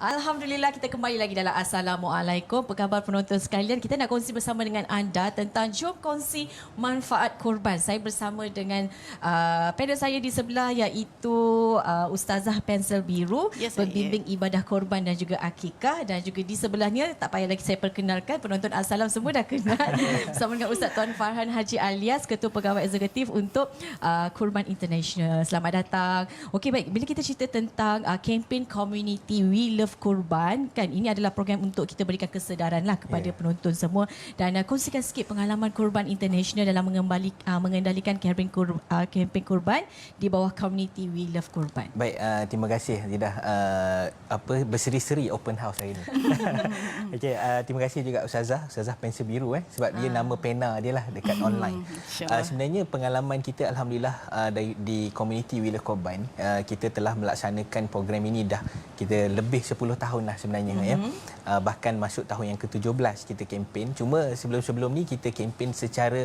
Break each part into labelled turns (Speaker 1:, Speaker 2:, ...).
Speaker 1: Alhamdulillah, kita kembali lagi dalam Assalamualaikum. Apa khabar penonton sekalian? Kita nak kongsi bersama dengan anda tentang jom kongsi manfaat korban. Saya bersama dengan panel saya di sebelah, iaitu Ustazah Pensel Biru, pembimbing ibadah korban dan juga akikah. Dan juga di sebelahnya, tak payah lagi saya perkenalkan, penonton Assalam semua dah kenal. Bersama dengan Ustaz Tuan Farhan Haji Alias, Ketua Pegawai Eksekutif untuk Korban International. Selamat datang. Okey, baik. Bila kita cerita tentang kempen Community We Love Korban, kan ini adalah program untuk kita berikan kesedaran lah kepada penonton semua, dan kongsikan sikit pengalaman Korban International dalam mengendalikan kempen korban di bawah Community We Love Korban.
Speaker 2: Baik, terima kasih Zidah berseri-seri open house hari ini. Okey, terima kasih juga Ustazah Pensel Biru sebab dia nama pena dia lah dekat online. Sebenarnya pengalaman kita alhamdulillah di Community We Love Korban, kita telah melaksanakan program ini dah kita lebih 10 tahun lah sebenarnya bahkan masuk tahun yang ke-17 kita kempen. Cuma sebelum ni kita kempen secara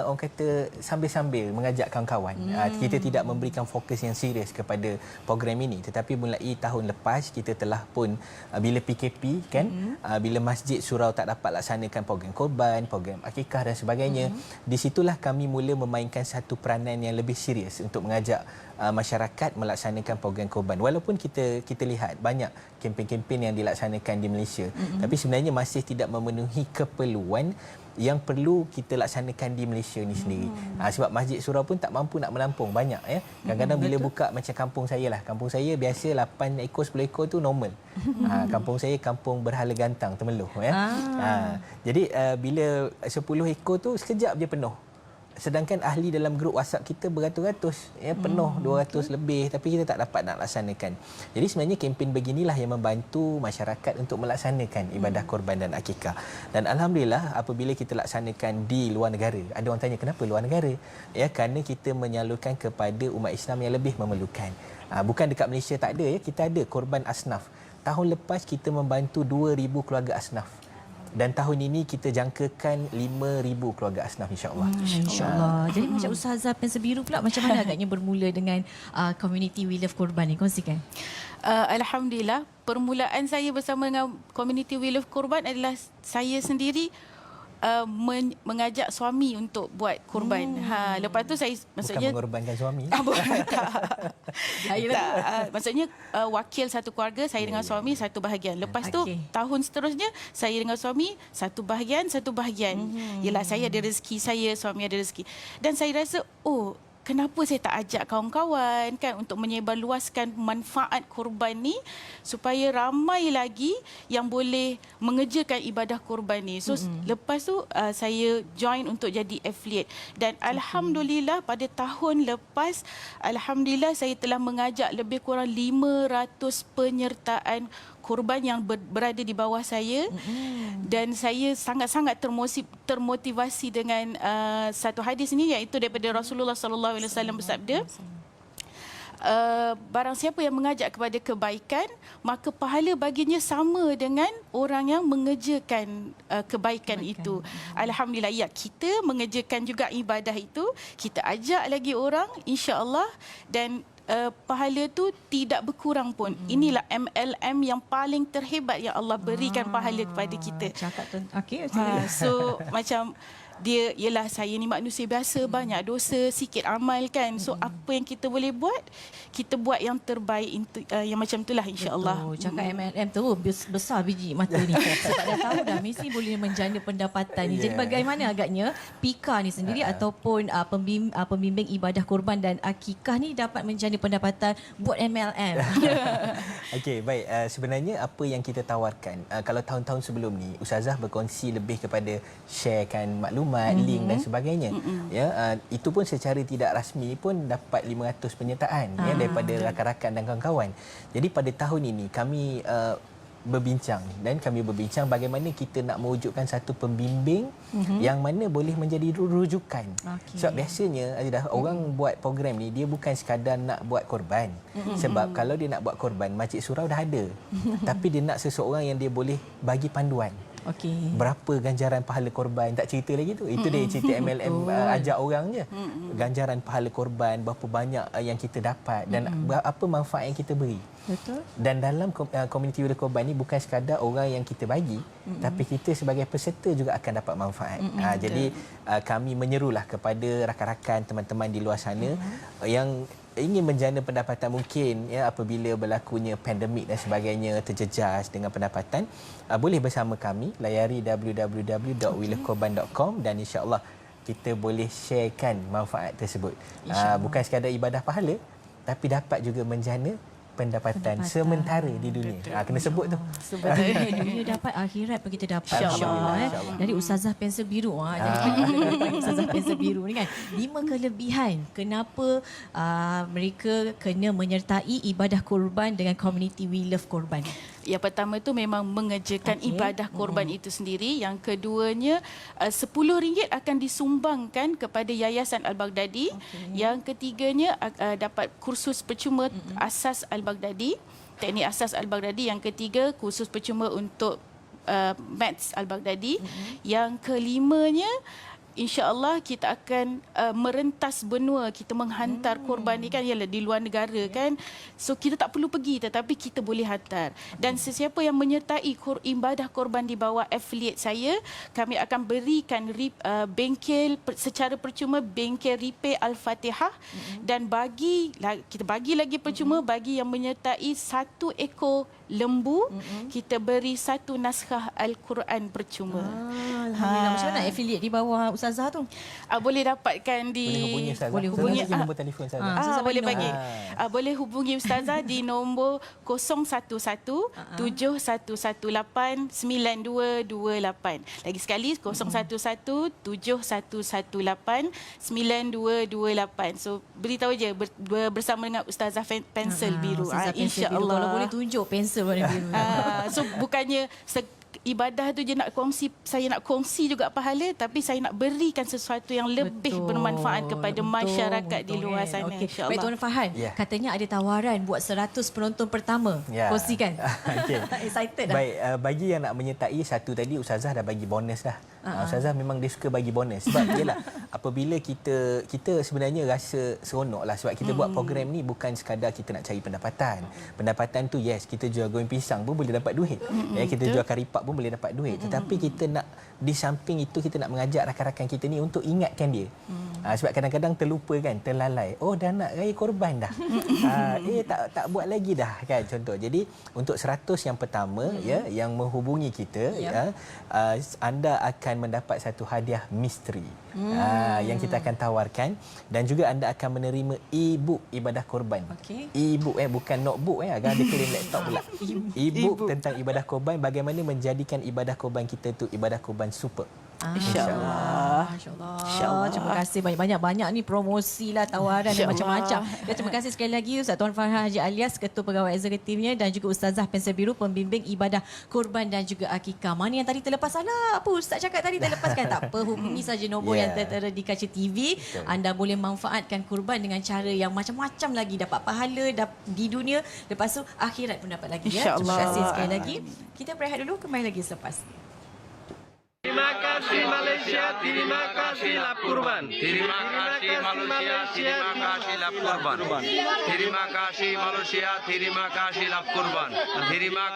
Speaker 2: orang kata sambil-sambil mengajak kawan-kawan. Kita tidak memberikan fokus yang serius kepada program ini, tetapi mulai tahun lepas kita telah pun bila PKP kan, bila Masjid Surau tak dapat laksanakan program korban, program akikah dan sebagainya, di situlah kami mula memainkan satu peranan yang lebih serius untuk mengajak masyarakat melaksanakan program korban. Walaupun kita lihat banyak kempen-kempen yang dilaksanakan di Malaysia, tapi sebenarnya masih tidak memenuhi keperluan yang perlu kita laksanakan di Malaysia ni sendiri. Sebab Masjid Surau pun tak mampu nak menampung banyak Kadang-kadang bila buka macam kampung saya biasa 8 ekor 10 ekor tu normal. Kampung saya kampung berhala gantang Temeloh jadi bila 10 ekor tu sekejap je penuh. Sedangkan ahli dalam grup WhatsApp kita beratus-ratus, penuh 200 lebih, tapi kita tak dapat nak laksanakan. Jadi sebenarnya kempen beginilah yang membantu masyarakat untuk melaksanakan ibadah korban dan akikah. Dan alhamdulillah apabila kita laksanakan di luar negara, ada orang tanya kenapa luar negara? Kerana kita menyalurkan kepada umat Islam yang lebih memerlukan. Bukan dekat Malaysia tak ada, kita ada korban asnaf. Tahun lepas kita membantu 2,000 keluarga asnaf. Dan tahun ini kita jangkakan 5,000 keluarga asnaf insya-Allah.
Speaker 1: InsyaAllah. Jadi macam Ustazah Pensel Biru pula, macam mana agaknya bermula dengan Community We Love Korban ni? Kongsikan.
Speaker 3: Alhamdulillah, permulaan saya bersama dengan Community We Love Korban adalah saya sendiri mengajak suami untuk buat korban. Lepas tu saya maksudnya
Speaker 2: bukan mengorbankan suami.
Speaker 3: Maksudnya wakil satu keluarga, saya dengan suami satu bahagian. Lepas tu tahun seterusnya saya dengan suami satu bahagian. Yalah, saya ada rezeki saya, suami ada rezeki. Dan saya rasa kenapa saya tak ajak kawan-kawan kan untuk menyebarluaskan manfaat korban ni supaya ramai lagi yang boleh mengerjakan ibadah korban ni. So lepas tu saya join untuk jadi affiliate, dan alhamdulillah pada tahun lepas alhamdulillah saya telah mengajak lebih kurang 500 penyertaan korban yang berada di bawah saya. Dan saya sangat-sangat termotivasi dengan satu hadis ini, iaitu daripada Rasulullah sallallahu alaihi wasallam bersabda, barang siapa yang mengajak kepada kebaikan, maka pahala baginya sama dengan orang yang mengerjakan kebaikan itu. Alhamdulillah, kita mengerjakan juga ibadah itu, kita ajak lagi orang insya-Allah, dan pahala tu tidak berkurang pun. Inilah MLM yang paling terhebat yang Allah berikan pahala kepada kita. So macam dia, ialah saya ni manusia biasa, banyak dosa, sikit amal kan. So apa yang kita boleh buat, kita buat yang terbaik, yang macam itulah insya-Allah.
Speaker 1: Cakap MLM tu besar biji mata ni. Sebab dah tahu dah mesti boleh menjana pendapatan ni. Jadi bagaimana agaknya PIKA ni sendiri ataupun pembimbing ibadah korban dan akikah ni dapat menjana pendapatan buat MLM?
Speaker 2: Okey, baik. Sebenarnya apa yang kita tawarkan, kalau tahun-tahun sebelum ni Ustazah berkongsi lebih kepada sharekan maklumat, link dan sebagainya. Itu pun secara tidak rasmi pun dapat 500 penyertaan daripada rakan-rakan dan kawan-kawan. Jadi pada tahun ini kami berbincang bagaimana kita nak mewujudkan satu pembimbing yang mana boleh menjadi rujukan. Sebab biasanya orang buat program ni dia bukan sekadar nak buat korban. Sebab kalau dia nak buat korban, Masjid Surau dah ada. Tapi dia nak seseorang yang dia boleh bagi panduan.
Speaker 1: Okey.
Speaker 2: Berapa ganjaran pahala korban, tak cerita lagi tu. Itu dia cerita MLM ajak orang je. Ganjaran pahala korban, berapa banyak yang kita dapat dan apa manfaat yang kita beri.
Speaker 1: Betul.
Speaker 2: Dan dalam komuniti wira korban ni bukan sekadar orang yang kita bagi, tapi kita sebagai peserta juga akan dapat manfaat. Jadi kami menyerulah kepada rakan-rakan, teman-teman di luar sana yang ingin menjana pendapatan mungkin ya apabila berlakunya pandemik dan sebagainya, terjejas dengan pendapatan, boleh bersama kami layari www.wirakorban.com dan insya-Allah kita boleh sharekan manfaat tersebut. Bukan sekadar ibadah pahala, tapi dapat juga menjana pendapatan sementara di dunia. Kena sebut tu.
Speaker 1: Dunia dapat, akhirat pun kita dapat. InsyaAllah. Dari Ustazah Pensel Biru. Jadi Ustazah Pensel Biru ni kan. 5 kelebihan kenapa mereka kena menyertai ibadah korban dengan komuniti We Love Korban.
Speaker 3: Yang pertama tu memang mengerjakan ibadah korban itu sendiri. Yang keduanya RM10 akan disumbangkan kepada Yayasan Al-Baghdadi. Yang ketiganya dapat kursus percuma asas Al-Baghdadi, teknik asas Al-Baghdadi. Yang ketiga kursus percuma untuk Maths Al-Baghdadi. Yang kelimanya, insya-Allah kita akan merentas benua, kita menghantar korban ni kan, ialah di luar negara kan. So kita tak perlu pergi tetapi kita boleh hantar. Dan sesiapa yang menyertai ibadah korban di bawah affiliate saya, kami akan berikan bengkel secara percuma, bengkel repair Al-Fatihah, dan kita bagi lagi percuma bagi yang menyertai 1 ekor lembu, kita beri 1 naskah Al-Quran percuma.
Speaker 1: Alhamdulillah. Macam mana affiliate di bawah Ustazah tu?
Speaker 3: Boleh dapatkan di...
Speaker 2: Boleh hubungi Ustazah.
Speaker 3: Boleh hubungi.
Speaker 2: Nombor telefon Ustazah.
Speaker 3: Boleh bagi. Boleh hubungi Ustazah di nombor 011-7118-9228. Lagi sekali 011-7118-9228. So beritahu je bersama dengan Ustazah Pensel Biru. InsyaAllah.
Speaker 1: Kalau boleh tunjuk pensel warna biru.
Speaker 3: So bukannya ibadah tu je nak kongsi, saya nak kongsi juga pahala, tapi saya nak berikan sesuatu yang lebih bermanfaat kepada masyarakat di luar sana, insya-Allah.
Speaker 1: Baik, Tuan Fahan, katanya ada tawaran buat 100 penonton pertama. Kongsikan. Excited dah.
Speaker 2: Baik, bagi yang nak menyertai satu tadi, Ustazah dah bagi bonus dah. Ustazah memang dia suka bagi bonus. Sebab yalah, apabila kita sebenarnya rasa seronok lah sebab kita buat program ni bukan sekadar kita nak cari pendapatan. Pendapatan tu yes, kita jual goreng pisang pun boleh dapat duit. Kita jual karipak pun boleh dapat duit. Tetapi kita nak, di samping itu kita nak mengajak rakan-rakan kita ni untuk ingatkan dia. Sebab kadang-kadang terlupa kan, terlalai. Oh dah nak raya korban dah. Tak buat lagi dah kan, contoh. Jadi untuk 100 yang pertama ya yang menghubungi kita anda akan mendapat satu hadiah misteri yang kita akan tawarkan, dan juga anda akan menerima e-book ibadah korban. E-book bukan notebook agak ada klaim laptop pula. E-book tentang ibadah korban, bagaimana menjadikan ibadah korban kita tu ibadah korban super.
Speaker 3: InsyaAllah.
Speaker 1: InsyaAllah. Terima kasih banyak-banyak ni promosi lah, tawaran dan macam-macam. Dan terima kasih sekali lagi Ustaz Tuan Farhan Haji Alias, Ketua Pegawai Eksekutifnya, dan juga Ustazah Pensel Biru, pembimbing ibadah korban dan juga akikah. Mana yang tadi terlepas? Alah, apa Ustaz cakap tadi terlepas kan? Tak apa, hubungi saja nombor yang tertera di kaca TV. Anda boleh manfaatkan korban dengan cara yang macam-macam lagi. Dapat pahala di dunia, lepas tu akhirat pun dapat lagi. Terima kasih sekali lagi. Kita berehat dulu, kembali lagi selepas.
Speaker 4: Terima kasih Malaysia, terima kasih Lab Kurban.
Speaker 5: Terima kasih Malaysia, terima kasih Lab Kurban. Terima kasih Malaysia, terima kasih Lab Kurban. Terima